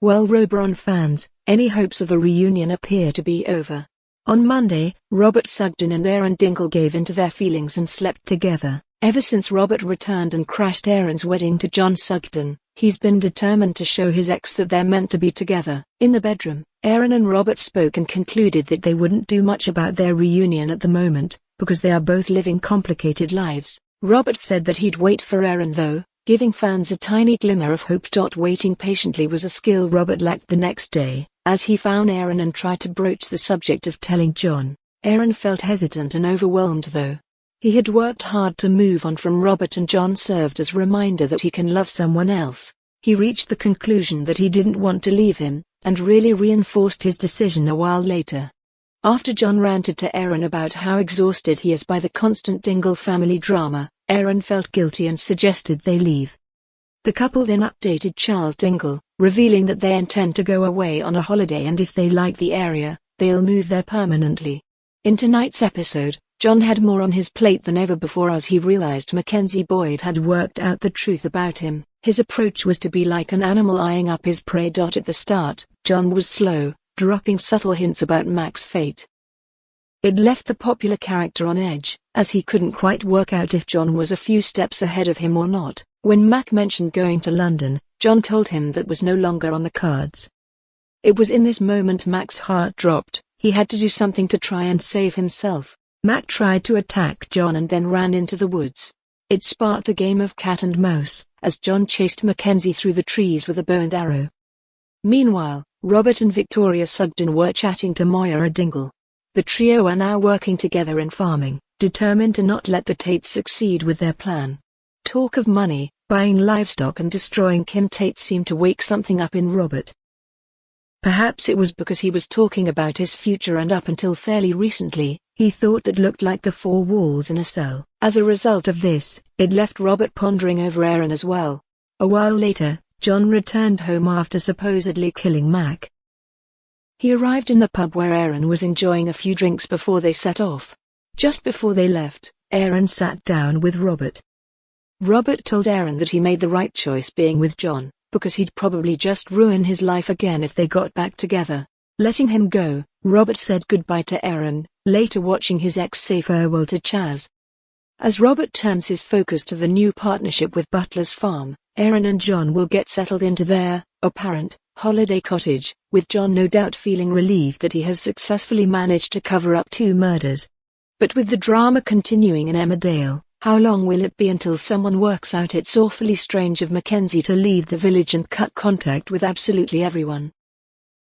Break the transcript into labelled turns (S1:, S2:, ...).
S1: Well, Robron fans, any hopes of a reunion appear to be over. On Monday, Robert Sugden and Erin Dingle gave in to their feelings and slept together. Ever since Robert returned and crashed Erin's wedding to John Sugden, he's been determined to show his ex that they're meant to be together. In the bedroom, Erin and Robert spoke and concluded that they wouldn't do much about their reunion at the moment, because they are both living complicated lives. Robert said that he'd wait for Erin though, giving fans a tiny glimmer of hope. Waiting patiently was a skill Robert lacked the next day, as he found Erin and tried to broach the subject of telling John. Erin felt hesitant and overwhelmed though. He had worked hard to move on from Robert, and John served as a reminder that he can love someone else. He reached the conclusion that he didn't want to leave him, and really reinforced his decision a while later. After John ranted to Erin about how exhausted he is by the constant Dingle family drama, Erin felt guilty and suggested they leave. The couple then updated Charles Dingle, revealing that they intend to go away on a holiday, and if they like the area, they'll move there permanently. In tonight's episode, John had more on his plate than ever before as he realized Mackenzie Boyd had worked out the truth about him. His approach was to be like an animal eyeing up his prey. At the start, John was slow, dropping subtle hints about Mac's fate. It left the popular character on edge, as he couldn't quite work out if John was a few steps ahead of him or not. When Mac mentioned going to London, John told him that was no longer on the cards. It was in this moment Mac's heart dropped. He had to do something to try and save himself. Mac tried to attack John and then ran into the woods. It sparked a game of cat and mouse, as John chased Mackenzie through the trees with a bow and arrow. Meanwhile, Robert and Victoria Sugden were chatting to Moira Dingle. The trio are now working together in farming, determined to not let the Tates succeed with their plan. Talk of money, buying livestock and destroying Kim Tate seemed to wake something up in Robert. Perhaps it was because he was talking about his future, and up until fairly recently, he thought that looked like the four walls in a cell. As a result of this, it left Robert pondering over Erin as well. A while later, John returned home after supposedly killing Mac. He arrived in the pub where Erin was enjoying a few drinks before they set off. Just before they left, Erin sat down with Robert. Robert told Erin that he made the right choice being with John, because he'd probably just ruin his life again if they got back together. Letting him go, Robert said goodbye to Erin, later watching his ex say farewell to Chaz. As Robert turns his focus to the new partnership with Butler's farm, Erin and John will get settled into their apparent holiday cottage, with John no doubt feeling relieved that he has successfully managed to cover up 2 murders. But with the drama continuing in Emmerdale, how long will it be until someone works out it's awfully strange of Mackenzie to leave the village and cut contact with absolutely everyone?